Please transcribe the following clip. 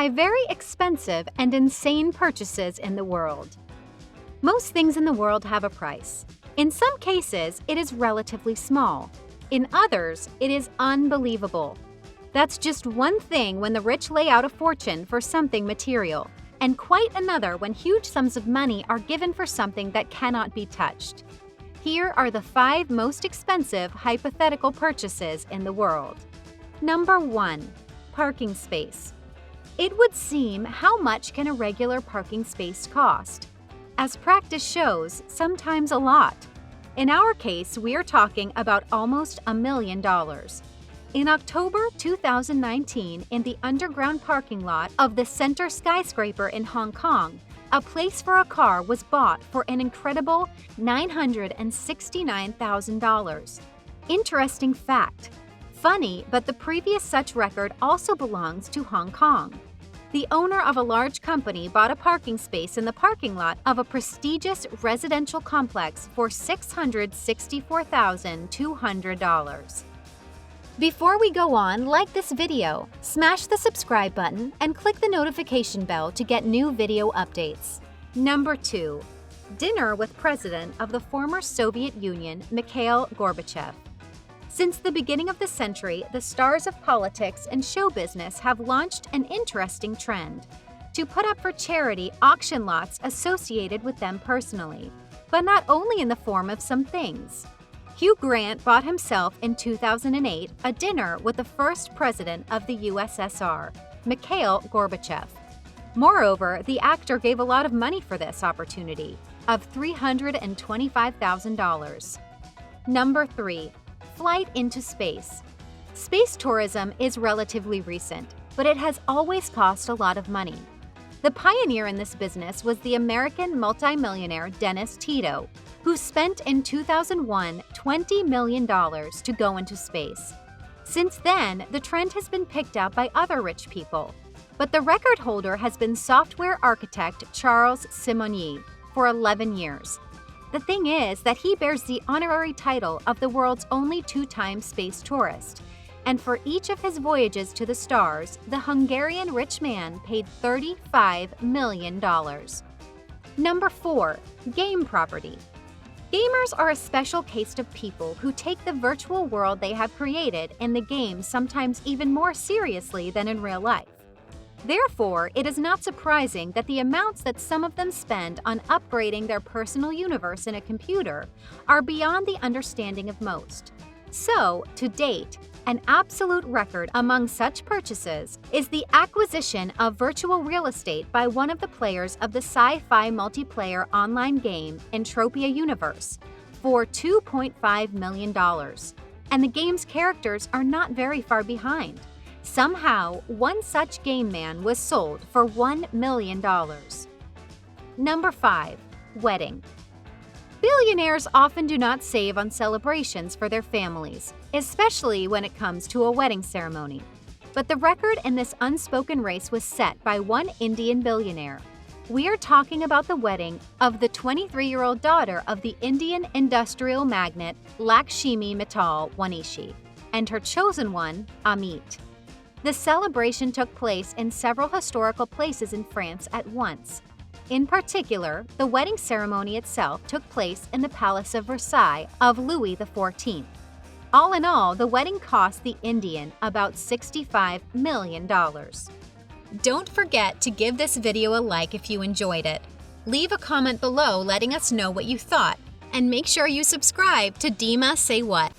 5 very expensive and insane purchases in the world. Most things in the world have a price. In some cases, it is relatively small. In others, it is unbelievable. That's just one thing when the rich lay out a fortune for something material, and quite another when huge sums of money are given for something that cannot be touched. Here are the 5 most expensive hypothetical purchases in the world. Number 1. Parking space. It would seem, how much can a regular parking space cost? As practice shows, sometimes a lot. In our case, we are talking about almost $1 million. In October 2019, in the underground parking lot of the Center Skyscraper in Hong Kong, a place for a car was bought for an incredible $969,000. Interesting fact. Funny, but the previous such record also belongs to Hong Kong. The owner of a large company bought a parking space in the parking lot of a prestigious residential complex for $664,200. Before we go on, like this video, smash the subscribe button, and click the notification bell to get new video updates. Number 2. Dinner with President of the former Soviet Union, Mikhail Gorbachev. Since the beginning of the century, the stars of politics and show business have launched an interesting trend to put up for charity auction lots associated with them personally, but not only in the form of some things. Hugh Grant bought himself in 2008 a dinner with the first president of the USSR, Mikhail Gorbachev. Moreover, the actor gave a lot of money for this opportunity, of $325,000. Number 3. Flight into space. Space tourism is relatively recent, but it has always cost a lot of money. The pioneer in this business was the American multimillionaire Dennis Tito, who spent in 2001 $20 million to go into space. Since then, the trend has been picked up by other rich people, but the record holder has been software architect Charles Simonyi for 11 years. The thing is that he bears the honorary title of the world's only 2-time space tourist, and for each of his voyages to the stars, the Hungarian rich man paid $35 million. Number 4. Game property. Gamers are a special case of people who take the virtual world they have created in the game sometimes even more seriously than in real life. Therefore, it is not surprising that the amounts that some of them spend on upgrading their personal universe in a computer are beyond the understanding of most. So, to date, an absolute record among such purchases is the acquisition of virtual real estate by one of the players of the sci-fi multiplayer online game Entropia Universe for $2.5 million. And the game's characters are not very far behind. Somehow, one such game man was sold for $1 million. Number 5. Wedding. Billionaires often do not save on celebrations for their families, especially when it comes to a wedding ceremony. But the record in this unspoken race was set by one Indian billionaire. We are talking about the wedding of the 23-year-old daughter of the Indian industrial magnate Lakshmi Mittal Wanishi and her chosen one, Amit. The celebration took place in several historical places in France at once. In particular, the wedding ceremony itself took place in the Palace of Versailles of Louis XIV. All in all, the wedding cost the Indian about $65 million. Don't forget to give this video a like if you enjoyed it. Leave a comment below letting us know what you thought, and make sure you subscribe to Dima Say What.